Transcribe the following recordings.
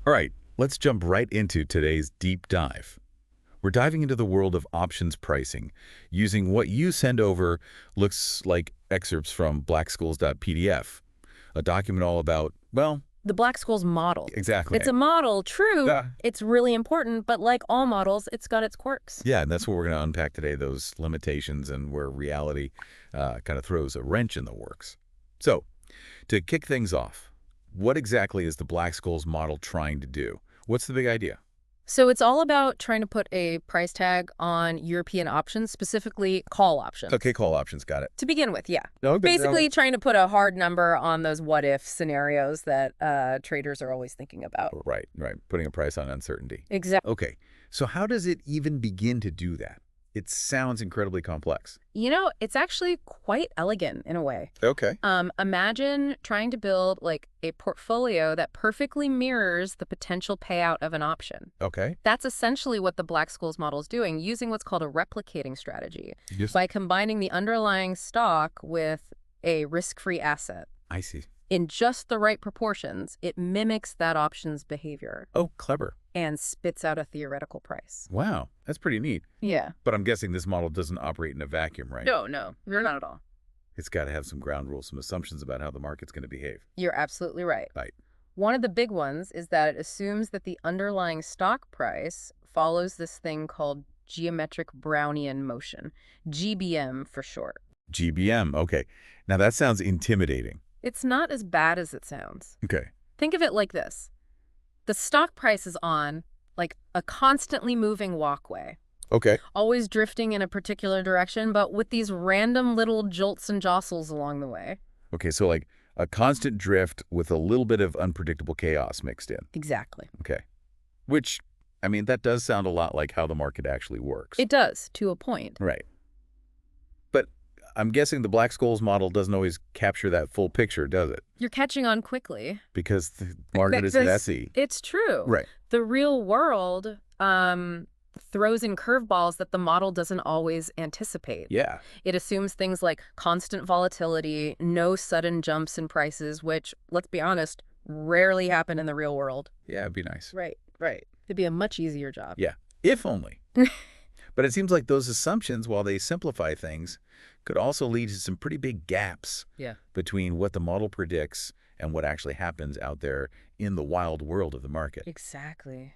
All right, let's jump right into today's deep dive. We're diving into the world of options pricing using what you send over looks like excerpts from Black-Scholes.pdf, a document all about, well, The Black-Scholes model. exactly. It's a model, true. Yeah. It's really important, but like all models, it's got its quirks. Yeah, and that's what we're going to unpack today, those limitations and where reality kind of throws a wrench in the works. So, to kick things off, what exactly is the Black-Scholes model trying to do? What's the big idea? So it's all about trying to put a price tag on European options, specifically call options. Okay, call options, got it. To begin with, yeah. No, Basically trying to put a hard number on those what-if scenarios that traders are always thinking about. Right. Putting a price on uncertainty. Exactly. Okay, so how does it even begin to do that? It sounds incredibly complex. You know, it's actually quite elegant in a way. Okay. Imagine trying to build like a portfolio that perfectly mirrors the potential payout of an option. Okay. That's essentially what the Black-Scholes model is doing, using what's called a replicating strategy by combining the underlying stock with a risk-free asset. I see. In just the right proportions, it mimics that option's behavior Oh, clever. and spits out a theoretical price. Wow, that's pretty neat. Yeah. But I'm guessing this model doesn't operate in a vacuum, right? No, not at all. It's got to have some ground rules, some assumptions about how the market's going to behave. You're absolutely right. Right. One of the big ones is that it assumes that the underlying stock price follows this thing called geometric Brownian motion, GBM for short. GBM, okay. Now that sounds intimidating. It's not as bad as it sounds. Okay. Think of it like this. The stock price is on, like, a constantly moving walkway, Okay. always drifting in a particular direction, but with these random little jolts and jostles along the way. Okay, so like a constant drift with a little bit of unpredictable chaos mixed in. Exactly. Okay. Which, I mean, that does sound a lot like how the market actually works. It does, to a point. Right. But I'm guessing the Black-Scholes model doesn't always capture that full picture, does it? You're catching on quickly. Because the market is messy. It's true. Right. The real world throws in curveballs that the model doesn't always anticipate. Yeah. It assumes things like constant volatility, no sudden jumps in prices, which, let's be honest, rarely happen in the real world. Yeah, it'd be nice. Right. It'd be a much easier job. Yeah, if only. But it seems like those assumptions, while they simplify things, could also lead to some pretty big gaps between what the model predicts and what actually happens out there in the wild world of the market. Exactly.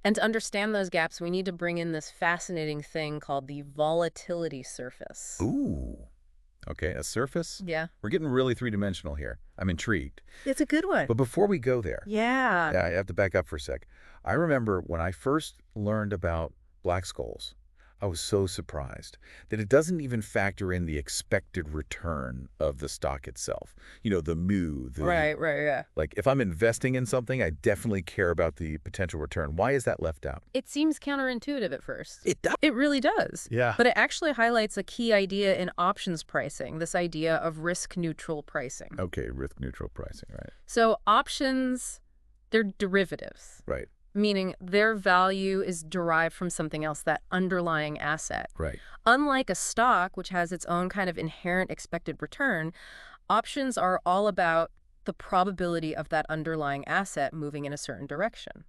And to understand those gaps, we need to bring in this fascinating thing called the volatility surface. Ooh. Okay, a surface? Yeah. We're getting really three-dimensional here. I'm intrigued. It's a good one. But before we go there, Yeah, I have to back up for a sec. I remember when I first learned about Black-Scholes, I was so surprised that it doesn't even factor in the expected return of the stock itself. You know, the mu. Right, yeah. Like, if I'm investing in something, I definitely care about the potential return. Why is that left out? It seems counterintuitive at first. It does. It really does. Yeah. But it actually highlights a key idea in options pricing, this idea of risk-neutral pricing. Okay, risk-neutral pricing, right. So options, they're derivatives. Right. Meaning their value is derived from something else, that underlying asset. Right. Unlike a stock, which has its own kind of inherent expected return, options are all about the probability of that underlying asset moving in a certain direction.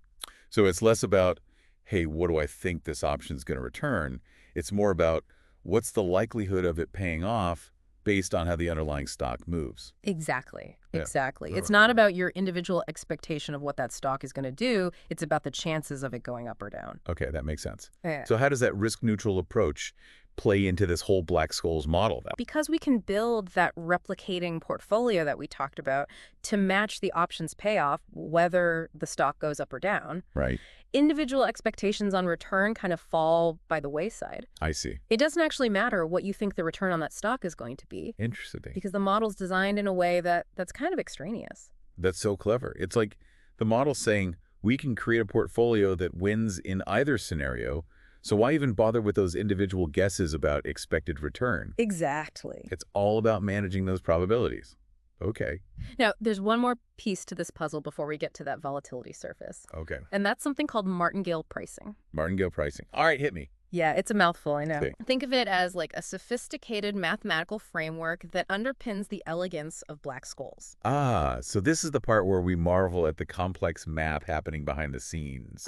So it's less about, hey, what do I think this option is going to return? It's more about what's the likelihood of it paying off based on how the underlying stock moves. Exactly. Yeah. It's not about your individual expectation of what that stock is going to do. It's about the chances of it going up or down. Okay, that makes sense. Yeah. So how does that risk-neutral approach play into this whole Black-Scholes model, though? Because we can build that replicating portfolio that we talked about to match the options payoff, whether the stock goes up or down. Right. Individual expectations on return kind of fall by the wayside. I see. It doesn't actually matter what you think the return on that stock is going to be, Interesting. because the model's designed in a way that's kind of extraneous. That's so clever. It's like the model's saying we can create a portfolio that wins in either scenario, so why even bother with those individual guesses about expected return? Exactly. It's all about managing those probabilities. Okay. Now, there's one more piece to this puzzle before we get to that volatility surface. Okay. And that's something called martingale pricing. Martingale pricing. All right, hit me. Yeah, it's a mouthful, I know. Okay. Think of it as like a sophisticated mathematical framework that underpins the elegance of Black-Scholes. Ah, so this is the part where we marvel at the complex math happening behind the scenes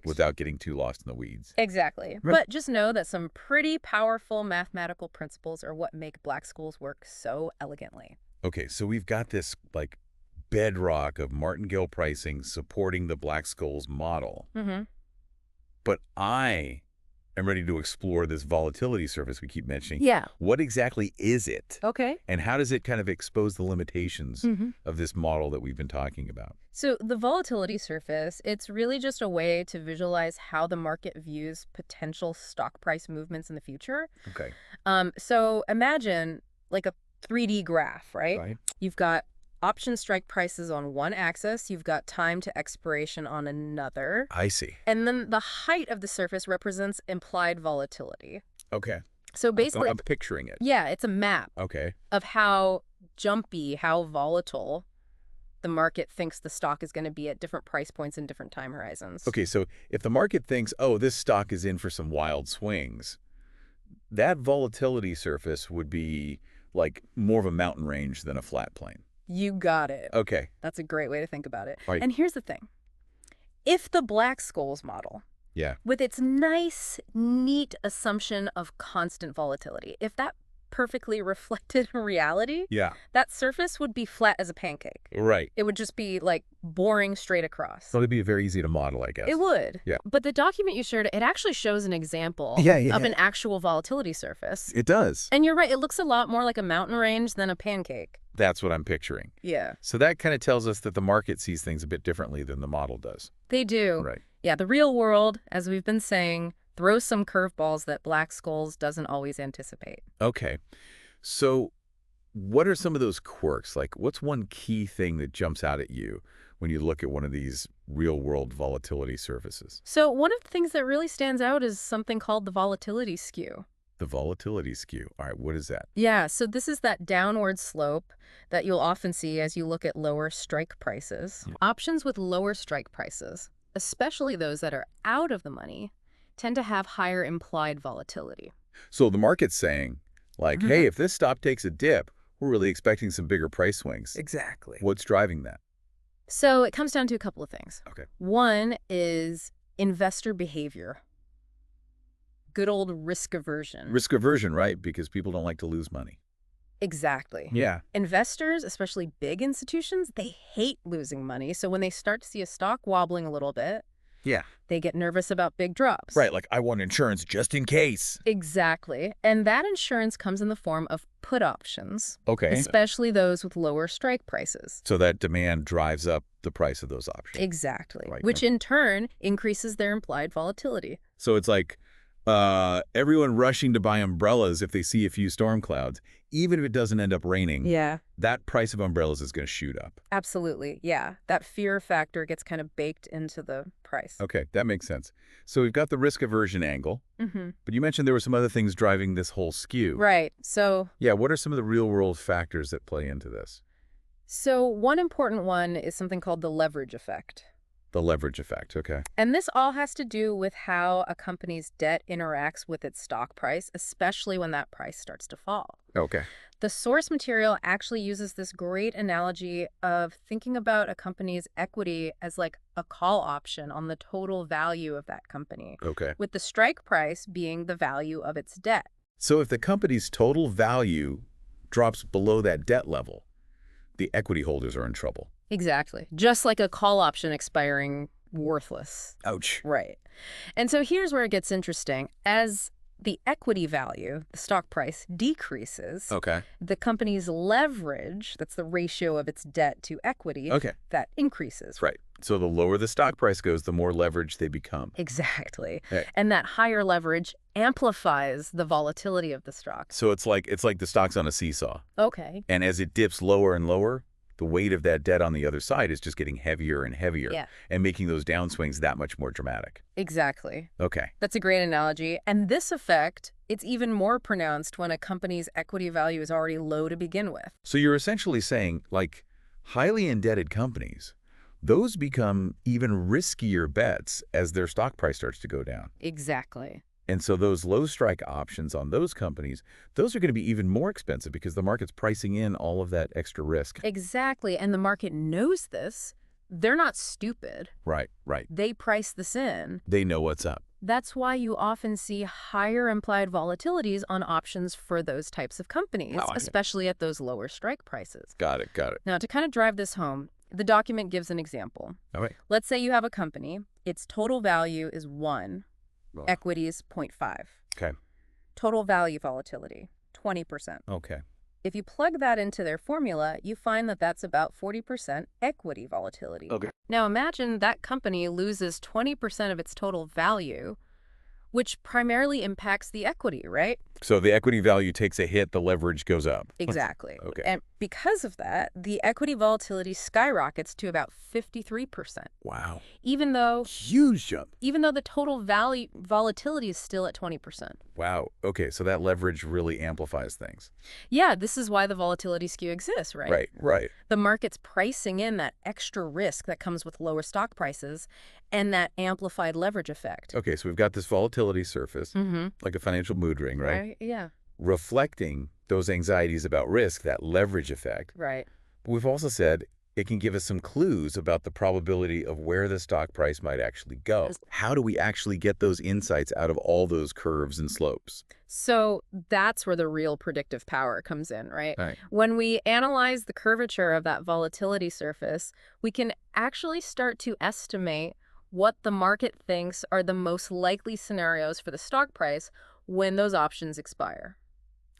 without getting too lost in the weeds. Exactly. But just know that some pretty powerful mathematical principles are what make Black-Scholes work so elegantly. Okay, so we've got this, like, bedrock of martingale pricing supporting the Black-Scholes model. But I am ready to explore this volatility surface we keep mentioning. Yeah. What exactly is it? Okay. And how does it kind of expose the limitations of this model that we've been talking about? So the volatility surface, it's really just a way to visualize how the market views potential stock price movements in the future. Okay. So imagine like a 3D graph, right? Right. You've got option strike prices on one axis, you've got time to expiration on another. I see. And then the height of the surface represents implied volatility. Okay. So basically, I'm picturing it. yeah, it's a map Okay. of how jumpy, how volatile the market thinks the stock is going to be at different price points and different time horizons. Okay, so if the market thinks, oh, this stock is in for some wild swings, that volatility surface would be like more of a mountain range than a flat plane. You got it. Okay. That's a great way to think about it. Right. And here's the thing. If the Black-Scholes model, Yeah. with its nice, neat assumption of constant volatility, if that perfectly reflected reality, Yeah. that surface would be flat as a pancake. Right. It would just be like boring straight across. So it'd be very easy to model, I guess. It would. Yeah. But the document you shared, it actually shows an example of an actual volatility surface. It does. And you're right, it looks a lot more like a mountain range than a pancake. That's what I'm picturing. Yeah. So that kind of tells us that the market sees things a bit differently than the model does. They do. Right. Yeah, the real world, as we've been saying, throws some curveballs that Black-Scholes doesn't always anticipate. Okay. So what are some of those quirks? Like, what's one key thing that jumps out at you when you look at one of these real-world volatility surfaces? So one of the things that really stands out is something called the volatility skew. The volatility skew. All right, what is that? Yeah, so this is that downward slope that you'll often see as you look at lower strike prices. Yeah. Options with lower strike prices, especially those that are out of the money, tend to have higher implied volatility. So the market's saying, like, hey, if this stock takes a dip, we're really expecting some bigger price swings. Exactly. What's driving that? So it comes down to a couple of things. Okay. One is investor behavior. Good old risk aversion. Risk aversion, right? Because people don't like to lose money. Exactly. Yeah. Investors, especially big institutions, they hate losing money. So when they start to see a stock wobbling a little bit, Yeah. they get nervous about big drops. Right, like I want insurance just in case. Exactly. And that insurance comes in the form of put options, Okay. especially those with lower strike prices. So that demand drives up the price of those options. Exactly. Right. Which in turn increases their implied volatility. So it's like everyone rushing to buy umbrellas if they see a few storm clouds, even if it doesn't end up raining. Yeah. That price of umbrellas is going to shoot up. Absolutely. Yeah. That fear factor gets kind of baked into the price. Okay, that makes sense. So we've got the risk aversion angle, but you mentioned there were some other things driving this whole skew. Right. So Yeah, what are some of the real-world factors that play into this? one important one is something called the leverage effect. The leverage effect, okay. And this all has to do with how a company's debt interacts with its stock price, especially when that price starts to fall. Okay. The source material actually uses this great analogy of thinking about a company's equity as like a call option on the total value of that company, Okay. with the strike price being the value of its debt. So if the company's total value drops below that debt level, the equity holders are in trouble. Exactly. Just like a call option expiring worthless. Ouch. Right. And so here's where it gets interesting. As the equity value, the stock price, decreases, Okay. the company's leverage, that's the ratio of its debt to equity, Okay. that increases. Right. So the lower the stock price goes, the more leverage they become. Exactly. Hey. And that higher leverage amplifies the volatility of the stock. So it's like the stock's on a seesaw. Okay. And as it dips lower and lower, the weight of that debt on the other side is just getting heavier and heavier Yeah. and making those downswings that much more dramatic. Exactly. Okay. That's a great analogy. And this effect, it's even more pronounced when a company's equity value is already low to begin with. So you're essentially saying, like, highly indebted companies, those become even riskier bets as their stock price starts to go down. Exactly. And so those low strike options on those companies, those are going to be even more expensive because the market's pricing in all of that extra risk. Exactly. And the market knows this. They're not stupid. Right, right. They price this in. They know what's up. That's why you often see higher implied volatilities on options for those types of companies, especially at those lower strike prices. Got it, got it. Now, to kind of drive this home, the document gives an example. All right. Let's say you have a company. Its total value is 1. Oh. Equities, 0.5. Okay. Total value volatility, 20%. Okay. If you plug that into their formula, you find that that's about 40% equity volatility. Okay. Now imagine that company loses 20% of its total value, which primarily impacts the equity, right? So the equity value takes a hit, the leverage goes up. Exactly. Okay. And because of that, the equity volatility skyrockets to about 53%. Wow. Even though Huge jump. the total value volatility is still at 20%. Wow. Okay, so that leverage really amplifies things. Yeah, this is why the volatility skew exists, right? Right, right. The market's pricing in that extra risk that comes with lower stock prices and that amplified leverage effect. Okay, so we've got this volatility surface, like a financial mood ring, right? Yeah. Reflecting those anxieties about risk, that leverage effect. Right. But we've also said it can give us some clues about the probability of where the stock price might actually go. How do we actually get those insights out of all those curves and slopes? So that's where the real predictive power comes in, right? Right. When we analyze the curvature of that volatility surface, we can actually start to estimate what the market thinks are the most likely scenarios for the stock price when those options expire.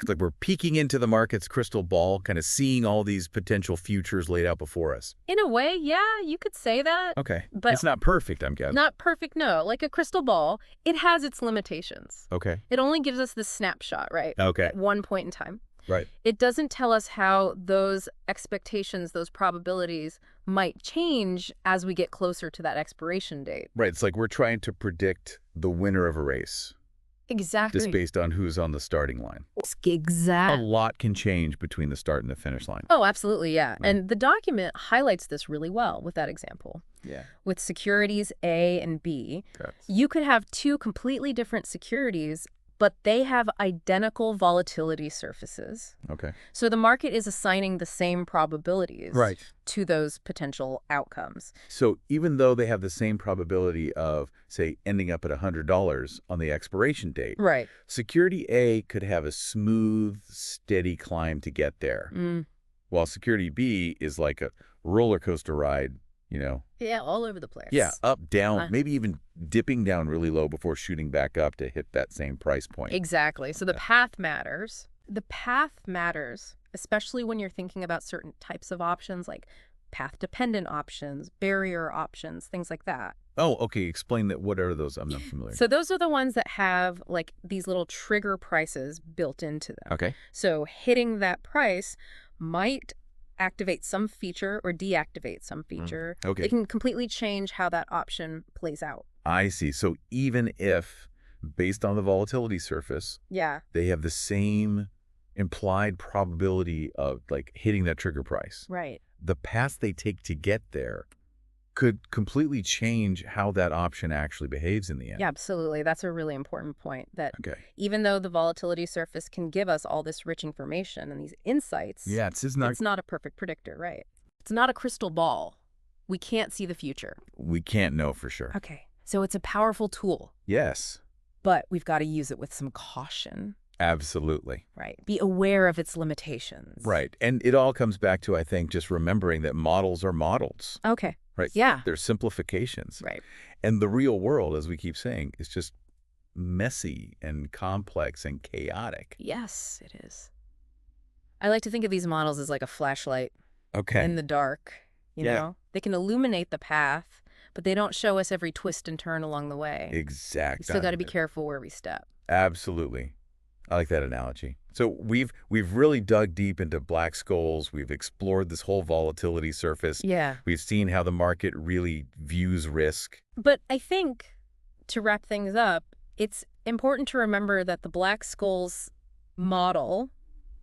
It's like we're peeking into the market's crystal ball, kind of seeing all these potential futures laid out before us. In a way, yeah, you could say that. Okay. But it's not perfect, I'm guessing. Not perfect, no. Like a crystal ball, it has its limitations. Okay. It only gives us this snapshot, right? Okay. At one point in time. Right. It doesn't tell us how those expectations, those probabilities might change as we get closer to that expiration date. Right. It's like we're trying to predict the winner of a race. Exactly. Just based on who's on the starting line. A Exactly. lot can change between the start and the finish line. Oh, absolutely, yeah. Right. And the document highlights this really well with that example. Yeah. With securities A and B, you could have two completely different securities, but they have identical volatility surfaces. Okay. So the market is assigning the same probabilities Right. to those potential outcomes. So even though they have the same probability of, say, ending up at $100 on the expiration date, Right. security A could have a smooth, steady climb to get there, while security B is like a roller coaster ride, you know? Yeah, all over the place. Yeah, up, down, maybe even dipping down really low before shooting back up to hit that same price point. Exactly. So the path matters. The path matters, especially when you're thinking about certain types of options like path-dependent options, barrier options, things like that. Oh, okay. Explain that. What are those? I'm not familiar. So those are the ones that have like these little trigger prices built into them. Okay. So hitting that price might activate some feature or deactivate some feature. Okay. It can completely change how that option plays out. I see. So even if, based on the volatility surface, Yeah. they have the same implied probability of like hitting that trigger price, Right. the path they take to get there could completely change how that option actually behaves in the end. Yeah, absolutely. That's a really important point, that Okay. even though the volatility surface can give us all this rich information and these insights, Yeah, it's not a perfect predictor, right? It's not a crystal ball. We can't see the future. we can't know for sure. Okay. So it's a powerful tool, Yes, but we've got to use it with some caution, absolutely. right? Be aware of its limitations. Right. And it all comes back to, I think, just remembering that models are models. Okay. Right. Yeah. They're simplifications. Right. And the real world, as we keep saying, is just messy and complex and chaotic. Yes, it is. I like to think of these models as like a flashlight Okay. in the dark, you Yeah. know? They can illuminate the path, but they don't show us every twist and turn along the way. Exactly. We still got to be careful where we step. Absolutely. I like that analogy. So we've really dug deep into Black-Scholes. We've explored this whole volatility surface. Yeah. We've seen how the market really views risk. But I think, to wrap things up, it's important to remember that the Black-Scholes model,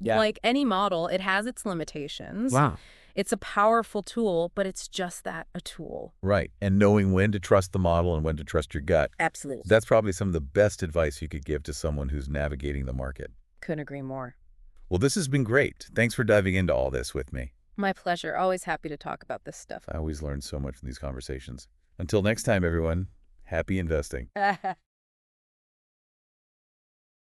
like any model, it has its limitations. Wow. It's a powerful tool, but it's just that, a tool. Right. And knowing when to trust the model and when to trust your gut. Absolutely. That's probably some of the best advice you could give to someone who's navigating the market. Couldn't agree more. Well, this has been great. Thanks for diving into all this with me. My pleasure. Always happy to talk about this stuff. I always learn so much from these conversations. Until next time, everyone, happy investing.